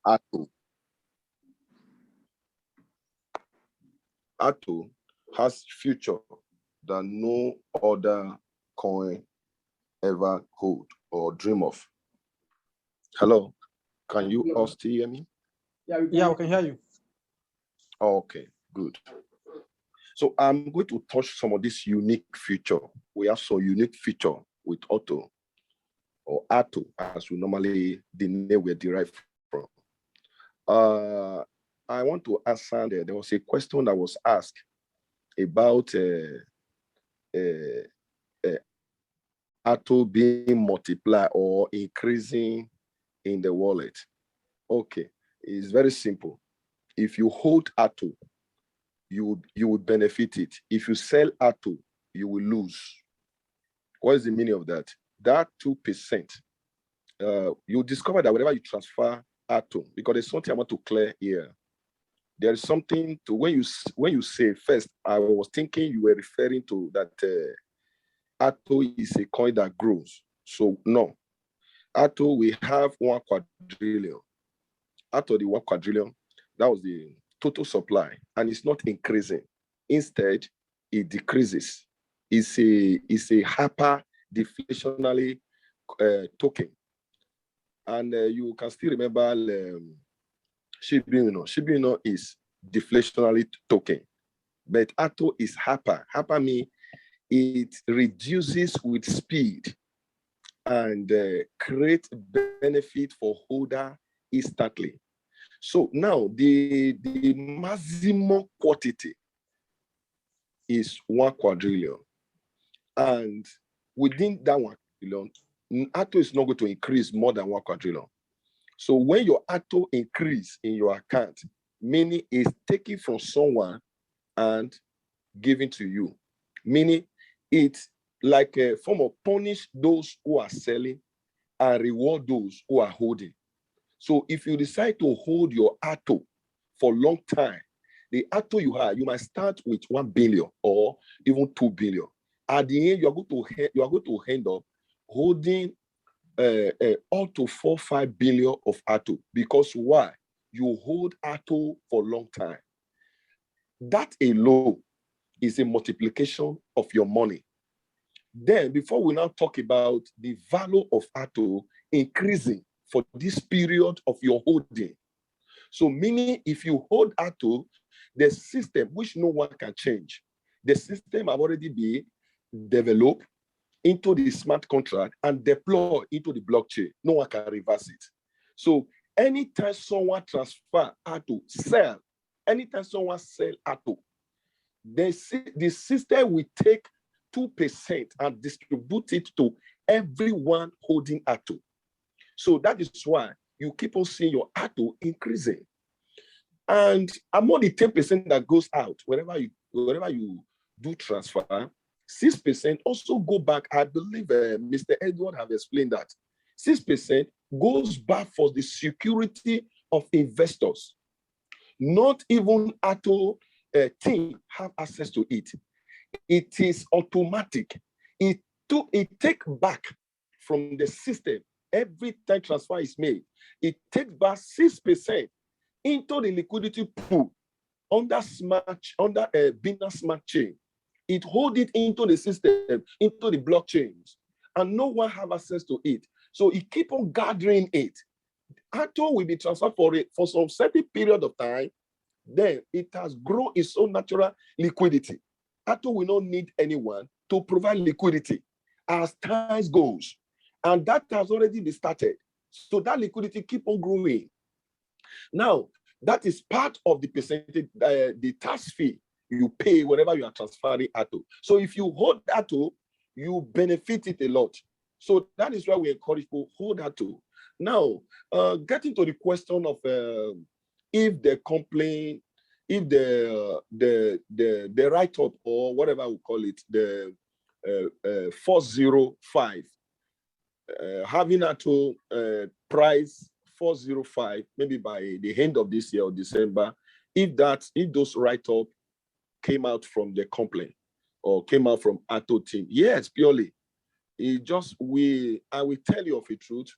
ALTO. ALTO has future that no other coin ever hold or dream of. Hello, can you all still hear me? Yeah, we can hear you. Okay, good. So I'm going to touch some of this unique feature. We have some unique feature with ALTO, or ALTO, as we normally, the name we derive from. I want to answer, there was a question that was asked about ALTO being multiplied or increasing in the wallet. Okay, it's very simple. If you hold ALTO, you would benefit it. If you sell ALTO, you will lose. What is the meaning of that? That 2%, you discover that whenever you transfer ALTO, because there's something I want to clear here. There is something to, when you say first, I was thinking you were referring to that ALTO is a coin that grows. So no, ALTO, we have 1 quadrillion. Out of the 1 quadrillion, that was the total supply, and it's not increasing. Instead, it decreases. It's a hyper deflationary token. And you can still remember Shibino is deflationary token, but ALTO is hyper. Hyper means it reduces with speed and create benefit for holder instantly. So now the maximum quantity is 1 quadrillion. And within that 1 quadrillion, ALTO is not going to increase more than 1 quadrillion. So when your ALTO increase in your account, meaning it's taken from someone and given to you, meaning it's like a form of punish those who are selling and reward those who are holding. So if you decide to hold your ALTO for a long time, the ALTO you have, you might start with 1 billion or even 2 billion. At the end, you are going to end up holding up to 4-5 billion of ALTO. Because why? You hold ALTO for a long time. That alone is a multiplication of your money. Then, before we now talk about the value of ALTO increasing for this period of your holding. So meaning if you hold ALTO, the system, which no one can change, the system have already been developed into the smart contract and deployed into the blockchain. No one can reverse it. So anytime someone transfer ALTO, sell, anytime someone sell ALTO, the system will take 2% and distribute it to everyone holding ALTO. So that is why you keep on seeing your ALTO increasing. And among the 10% that goes out, whenever you do transfer, 6% also go back. I believe Mr. Edward have explained that 6% goes back for the security of investors. Not even ALTO team have access to it. It is automatic. It take back from the system. Every time transfer is made, it takes back 6% into the liquidity pool under Binance Smart Chain. It hold it into the system, into the blockchains, and no one have access to it. So it keep on gathering it. ALTO will be transferred for some certain period of time. Then it has grown its own natural liquidity. ALTO will not need anyone to provide liquidity as time goes. And that has already been started. So that liquidity keep on growing. Now, that is part of the percentage, the tax fee you pay whenever you are transferring ALTO. So if you hold ALTO, you benefit it a lot. So that is why we encourage people hold ALTO. Now, getting to the question of if the complaint, if the write-up or whatever we call it, the 405, having ALTO price 405, maybe by the end of this year or December, if those write-up came out from the complaint or came out from ALTO team, yes, purely. I will tell you of a truth,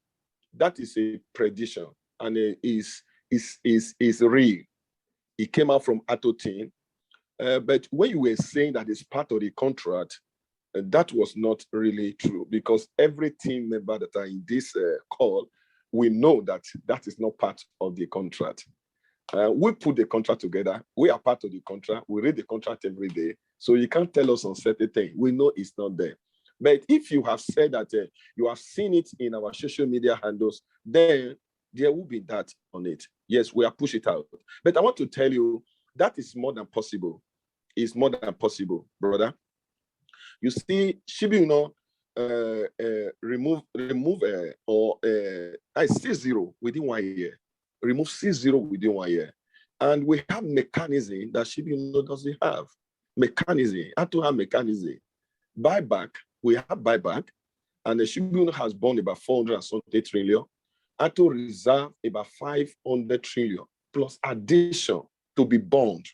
that is a prediction. and is real. It came out from ALTO team. But when you were saying that it's part of the contract, that was not really true, because every team member that are in this call, we know that that is not part of the contract. We put the contract together. We are part of the contract. We read the contract every day. So you can't tell us on certain things. We know it's not there. But if you have said that you have seen it in our social media handles, then there will be that on it. Yes, we have pushed it out. But I want to tell you that is more than possible. It's more than possible, brother. You see, Shibi, remove or I see 0 within 1 year. Remove C0 within 1 year. And we have mechanism that Shibi doesn't have. Mechanism. I have to have mechanism. Buyback, we have buyback, and the Shibi has bond about 470 trillion. I to reserve about 500 trillion plus addition to be bond.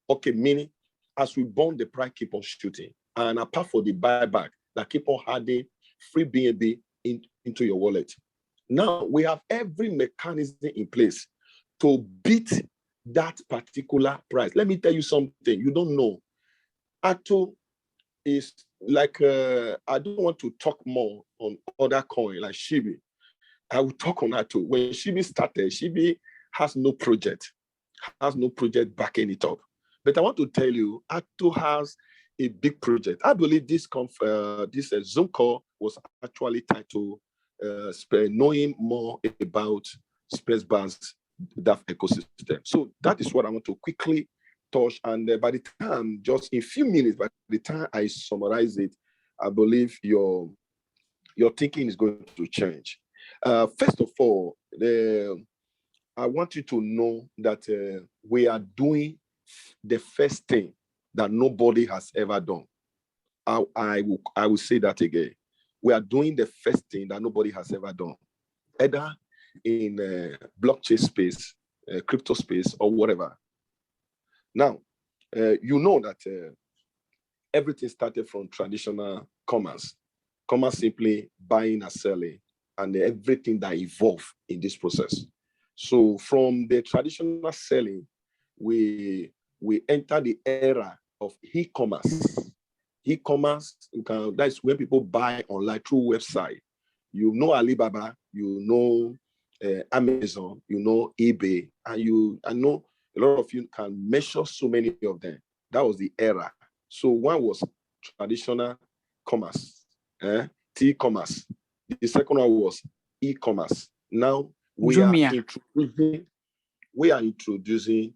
Okay, meaning as we bond, the price keep on shooting. And apart from the buyback that keep on adding free BNB into your wallet. Now we have every mechanism in place to beat that particular price. Let me tell you something you don't know. ALTO is like, I don't want to talk more on other coin like Shibi. I will talk on ALTO. When Shibi started, Shibi has no project backing it up. But I want to tell you, ALTO has a big project. I believe this Zoom call was actually titled knowing more about SPESBaS DApp ecosystem. So that is what I want to quickly touch. And by the time, just in a few minutes, by the time I summarize it, I believe your thinking is going to change. First of all, I want you to know that we are doing the first thing that nobody has ever done. I will say that again. We are doing the first thing that nobody has ever done, either in blockchain space, crypto space, or whatever. Now, you know that everything started from traditional commerce. Commerce simply buying and selling, and everything that evolved in this process. So from the traditional selling, we enter the era of e-commerce. E-commerce, that's where people buy online through website. You know Alibaba, you know Amazon, you know eBay, and I know a lot of you can measure so many of them. That was the era. So one was traditional commerce, T-commerce. The second one was e-commerce. Now we are introducing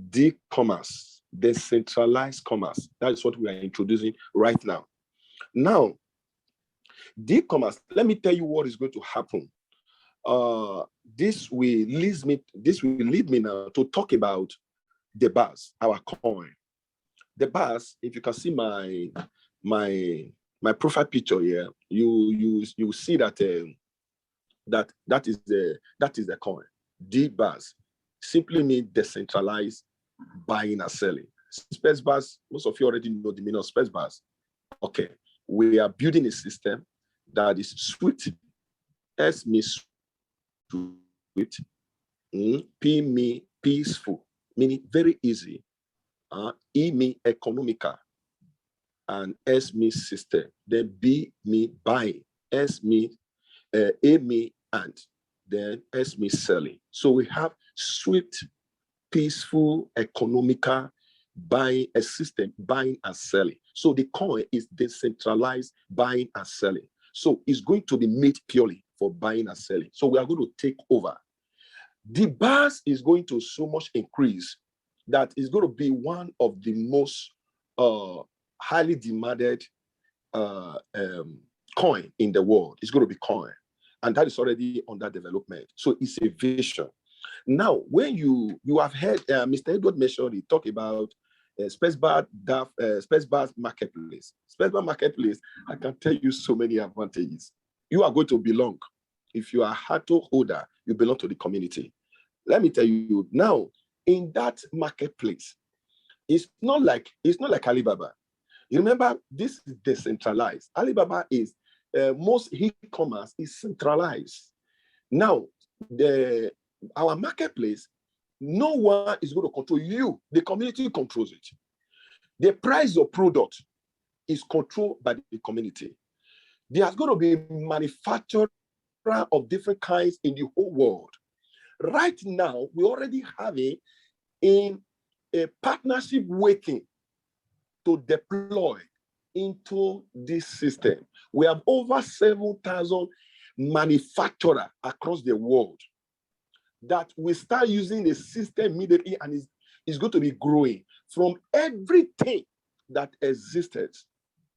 D-commerce, decentralized commerce. That is what we are introducing right now. Now, D-commerce, let me tell you what is going to happen. This will lead me now to talk about the BAS, our coin. The BAS, if you can see my profile picture here, you see that that is the coin. D-BAS simply means decentralized buying and selling. SPESBaS, most of you already know the meaning of SPESBaS. Okay, we are building a system that is sweet. S means sweet. P means peaceful, meaning very easy. E means economical. And S means system. Then B means buying. S means A means and. Then S means selling. So we have sweet, peaceful, economical buying a system, buying and selling. So the coin is decentralized buying and selling. So it's going to be made purely for buying and selling. So we are going to take over. The BAS is going to so much increase that it's going to be one of the most highly demanded coin in the world. It's going to be coin. And that is already under development. So it's a vision. Now, when you have heard Mr. Edward mention, he talked about SPESBaS DApp, SPESBaS Marketplace. SPESBaS Marketplace, I can tell you so many advantages. You are going to belong. If you are a ALTO holder, you belong to the community. Let me tell you now, in that marketplace, it's not like Alibaba. You remember, this is decentralized. Alibaba is most e-commerce is centralized. Now, our marketplace, no one is going to control you. The community controls it. The price of product is controlled by the community. There's going to be manufacturer of different kinds in the whole world. Right now, we already have a partnership waiting to deploy into this system. We have over 7,000 manufacturers across the world that will start using the system immediately, and is going to be growing from everything that existed.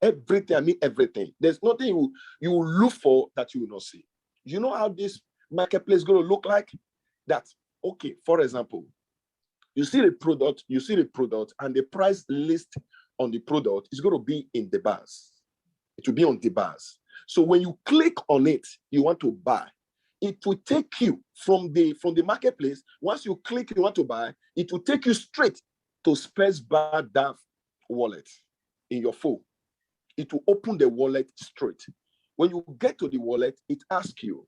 Everything, I mean everything. There's nothing you will look for that you will not see. You know how this marketplace is going to look like? That, okay, for example, you see the product, and the price list on the product is going to be in the bars. It will be on the bars. So when you click on it, you want to buy, it will take you from the marketplace. Once you click, you want to buy, it will take you straight to SPESBaS DApp wallet in your phone. It will open the wallet straight. When you get to the wallet, it asks you,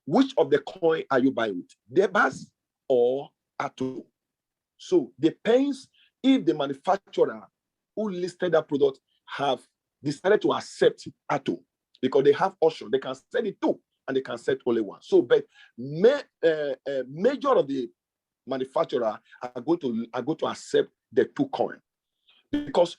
which of the coin are you buying with, SPESBaS or ALTO? So depends if the manufacturer who listed that product have decided to accept ALTO, because they have option. They can sell it two, and they can sell only one. So, but major of the manufacturer are going to accept the two coin, because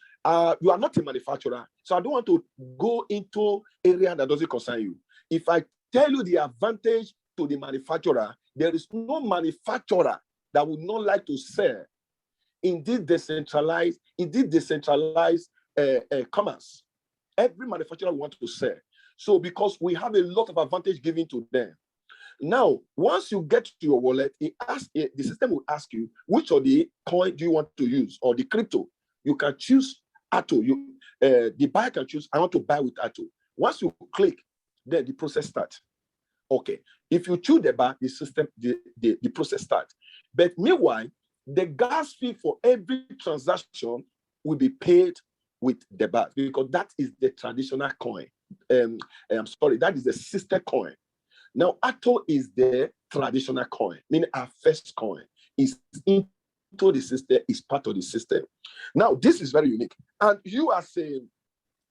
you are not a manufacturer. So I don't want to go into area that doesn't concern you. If I tell you the advantage to the manufacturer, there is no manufacturer that would not like to sell in this decentralized commerce. Every manufacturer wants to sell. So because we have a lot of advantage given to them. Now, once you get to your wallet, the system will ask you, which of the coin do you want to use, or the crypto? You can choose ALTO. The buyer can choose, I want to buy with ALTO. Once you click, then the process starts. Okay. If you choose the buy, the system, the process starts. But meanwhile, the gas fee for every transaction will be paid with the bar, because that is the traditional coin. I'm sorry, that is the sister coin. Now, ALTO is the traditional coin, meaning our first coin is into the system, is part of the system. Now, this is very unique. And you as a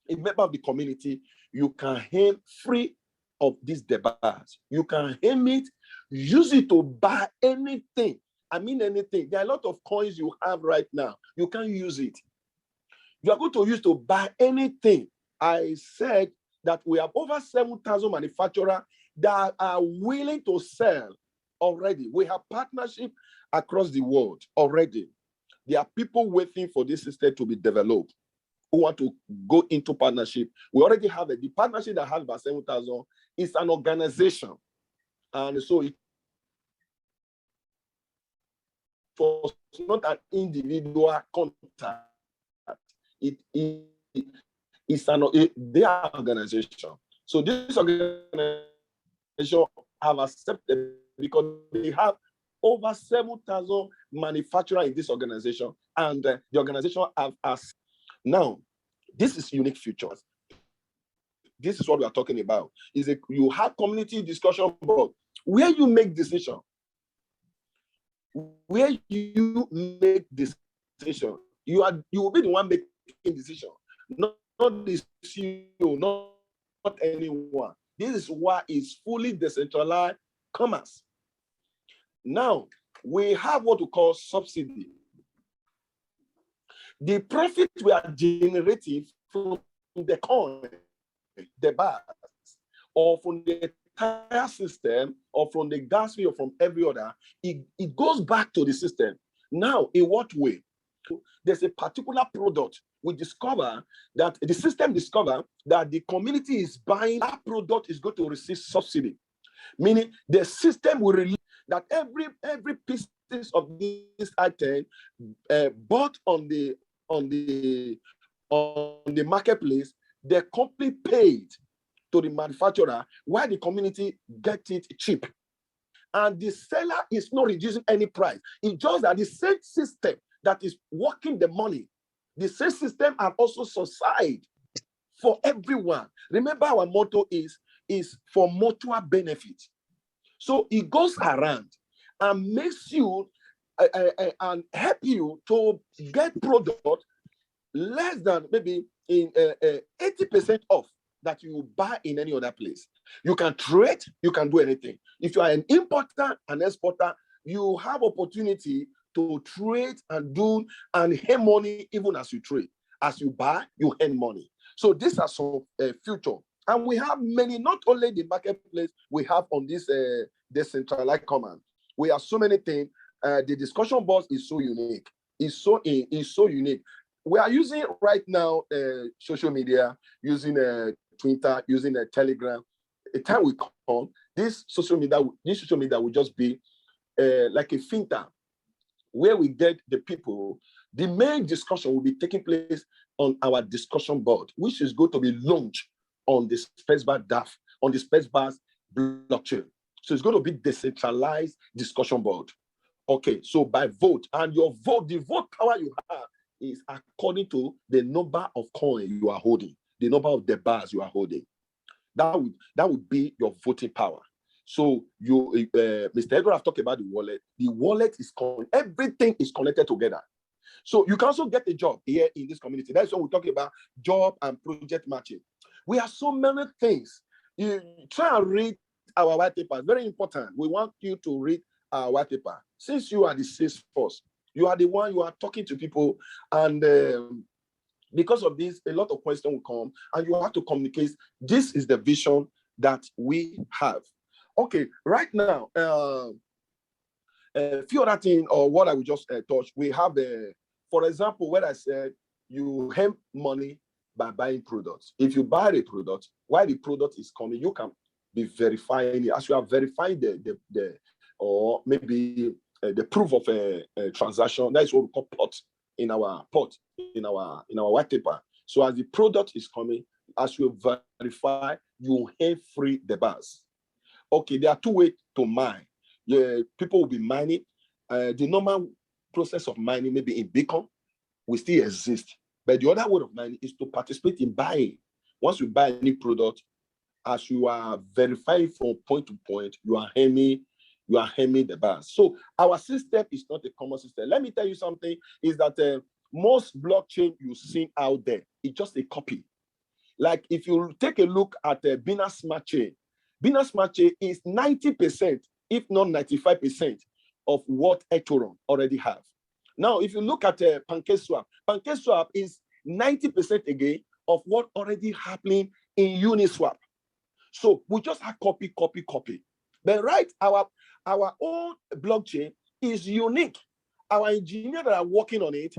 member of the community, you can aim free of these debats. You can aim it, use it to buy anything. I mean anything. There are a lot of coins you have right now. You can use it. You are going to use to buy anything. I said that we have over 7,000 manufacturers that are willing to sell already. We have partnership across the world already. There are people waiting for this system to be developed who want to go into partnership. We already have it. The partnership that has about 7,000 is an organization. And so it was not an individual contact. It's their organization. So this organization have accepted, because they have over 7,000 manufacturers in this organization, and the organization have asked. Now, this is unique features. This is what we are talking about. You have community discussion about where you make decision. Where you make decision, you will be the one making decision, not the CEO, not anyone. This is why it's fully decentralized commerce. Now, we have what we call subsidy. The profit we are generating from the coin, the bars, or from the entire system, or from the gas fee, or from every other, it goes back to the system. Now, in what way? There's a particular product. We discover that the system discover that the community is buying that product is going to receive subsidy, meaning the system will release that every piece of this item bought on the marketplace, the company paid to the manufacturer, while the community get it cheap. And the seller is not reducing any price. It's just that the same system that is working the money, the same system have also subsidized for everyone. Remember, our motto is for mutual benefit. So it goes around and makes you and help you to get product less than maybe in 80% off that you buy in any other place. You can trade, you can do anything. If you are an importer and exporter, you have opportunity to trade and do and earn money even as you trade. As you buy, you earn money. So these are some future. And we have many, not only the marketplace we have on this decentralized command. We have so many things. The discussion board is so unique. It's so unique. We are using right now social media, using Twitter, using Telegram. A time will come, this social media will just be like a filter where we get the people. The main discussion will be taking place on our discussion board, which is going to be launched on the SPESBaS DApp, on the SPESBaS blockchain. So it's going to be decentralized discussion board. Okay, so by vote, and your vote, the vote power you have is according to the number of coins you are holding, the number of the bars you are holding. That would be your voting power. So you, Mr. Edgar have talked about the wallet. The wallet is everything is connected together. So you can also get a job here in this community. That's what we're talking about, job and project matching. We have so many things. You try and read our white paper. Very important. We want you to read our white paper. Since you are the sales force, you are the one you are talking to people, and because of this, a lot of questions will come, and you have to communicate. This is the vision that we have. Okay, right now, a few other things, or what I will just touch. We have, for example, when I said you earn money by buying products. If you buy the product, while the product is coming, you can be verifying it. As you are verifying the or maybe the proof of a transaction. That is what we call pot in our white paper. So as the product is coming, as you verify, you earn free the bars. Okay, there are two ways to mine. People will be mining. The normal process of mining, maybe in Bitcoin, will still exist. But the other way of mining is to participate in buying. Once you buy any product, as you are verifying from point to point, you are earning the bars. So our system is not a common system. Let me tell you something, is that most blockchain you see out there, it's just a copy. Like if you take a look at the Binance Smart Chain, Binance Smart Chain is 90%, if not 95% of what Ethereum already have. Now, if you look at PancakeSwap is 90% again of what already happening in Uniswap. So we just have copy. But right, our own blockchain is unique. Our engineers that are working on it,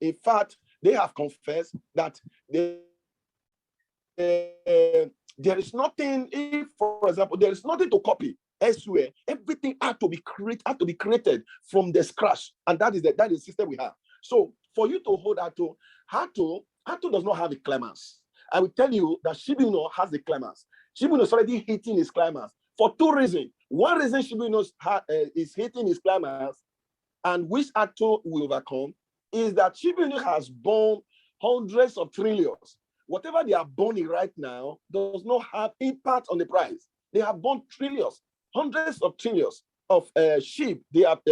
in fact, they have confessed that there is nothing, if, for example, there is nothing to copy elsewhere. Everything had to be created from the scratch, and that is the system we have. So for you to hold ALTO does not have a climax. I will tell you that Shibino has the climax. Shibino is already hitting his climax for two reasons. One reason Shibino is hitting his climax, and which ALTO will overcome, is that Shibino has burned hundreds of trillions. Whatever they are burning right now does not have impact on the price. They have burned trillions, hundreds of trillions of SHIB. They have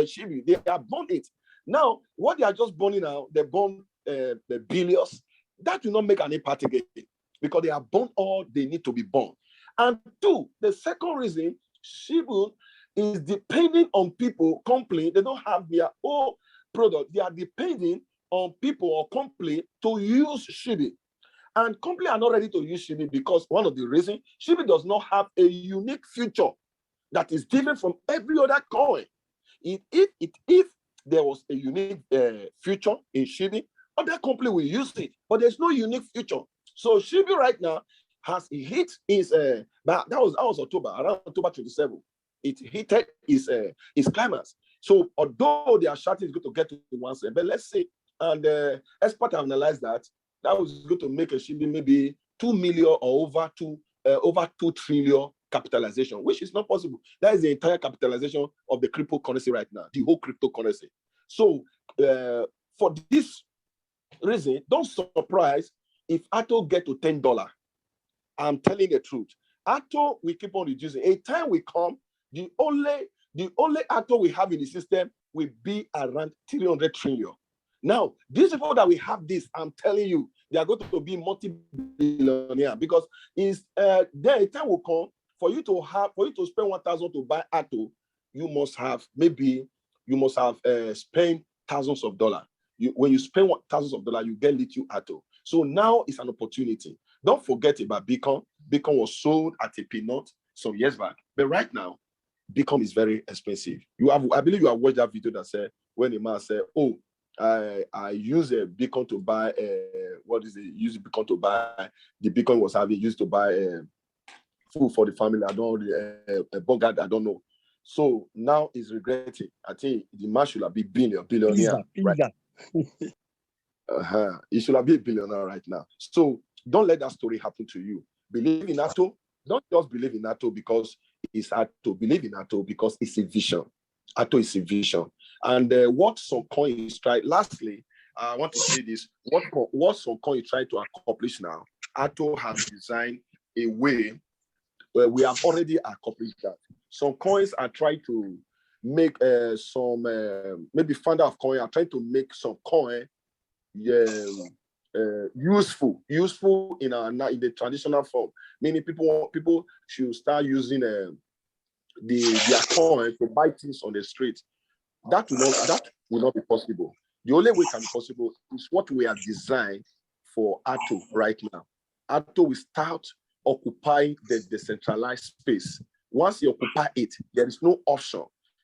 burned it. Now, what they are just burning now, they burn the billions. That will not make an impact again, because they have burned all they need to be burned. And two, the second reason, Shibu is depending on people, company, they don't have their own product. They are depending on people or company to use Shibi. And companies are not ready to use Shibi because one of the reasons, Shibi does not have a unique feature that is different from every other coin. If there was a unique feature in Shibi, other company will use it, but there's no unique feature. So Shibi right now has hit his, that was October, around October 27. It hit his climax. So although they are shouting it's going to get to 1 cent, but let's say, and experts have analyzed that was going to make a Shibi maybe 2 million or over 2 trillion capitalization, which is not possible. That is the entire capitalization of the cryptocurrency right now, the whole cryptocurrency. So for this reason, don't surprise if ALTO get to $10. I'm telling the truth. ALTO will keep on reducing. A time will come The only ALTO we have in the system will be around 300 trillion. Now, these people that we have this, I'm telling you, they are going to be multi-billionaire, because there a time will come for you to spend 1,000 to buy ALTO. You must have spent thousands of dollars. When you spend thousands of dollars, you get little ALTO. So now it's an opportunity. Don't forget about Bitcoin. Bitcoin was sold at a peanut some years back, but right now, Bitcoin is very expensive. I believe you have watched that video that said, when a man said, "Oh, I use a Bitcoin to buy use Bitcoin to buy the Bitcoin was having used to buy food for the family. I don't a bogart, I don't know." So now he's regretting. I think the man should have been billionaire. Right? He should have been a billionaire right now. So don't let that story happen to you. Believe in ALTO. Don't just believe in ALTO because it's ALTO. Believe in ALTO because it's a vision. ALTO is a vision. And what some coins try. Lastly, I want to say this. What some coins try to accomplish now, ALTO has designed a way where we have already accomplished that. Some coins are trying to make maybe founder of coin are trying to make some coin useful in the traditional form. Meaning people should start using their coin to buy things on the street. That will not be possible. The only way it can be possible is what we have designed for ALTO right now. ALTO will start occupying the decentralized space. Once you occupy it, there is no option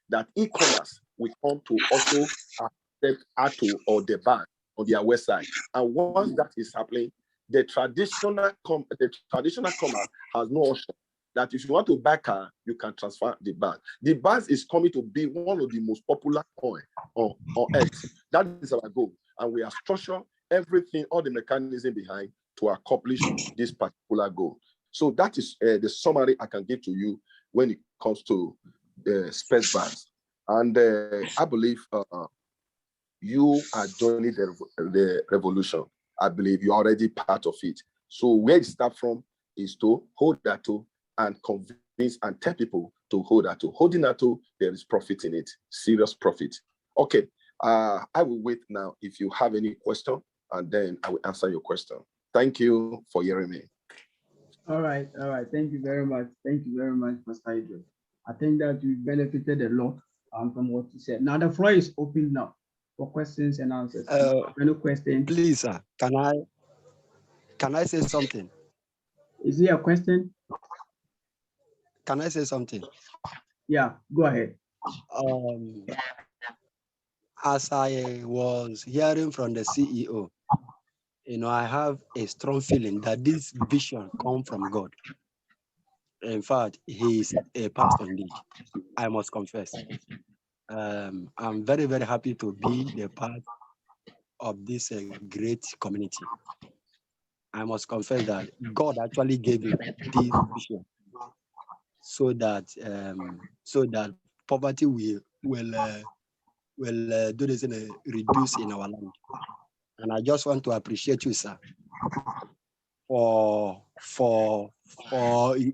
that e-commerce will come to also accept ALTO or the bank on their website. And once that is happening, the traditional commerce has no option that if you want to buy a car, you can transfer the BAS. The BAS is coming to be one of the most popular coin on Earth. That is our goal. And we are structuring everything, all the mechanism behind to accomplish this particular goal. So that is the summary I can give to you when it comes to SPESBaS. And I believe you are joining the revolution. I believe you're already part of it. So where it starts from is to hold that to and convince and tell people to hold that to. Holding that to, there is profit in it, serious profit. Okay, I will wait now if you have any question, and then I will answer your question. Thank you for hearing me. All right. Thank you very much. Thank you very much, Pastor Idris. I think that you benefited a lot from what you said. Now the floor is open now for questions and answers. Any questions? Please, sir, can I say something? Is there a question? Can I say something? Yeah, go ahead. As I was hearing from the CEO, I have a strong feeling that this vision comes from God. In fact, he is a pastor indeed, I must confess. I'm very, very happy to be the part of this great community. I must confess that God actually gave him this vision so that poverty will do this reduce in our land. And I just want to appreciate you, sir, for you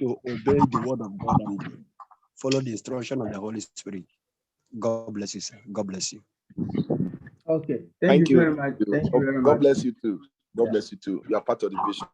to obey the word of God and follow the instruction of the Holy Spirit. God bless you, sir. God bless you. Okay. Thank you very much. Thank you very much. God bless you too. God bless you too. You are part of the vision.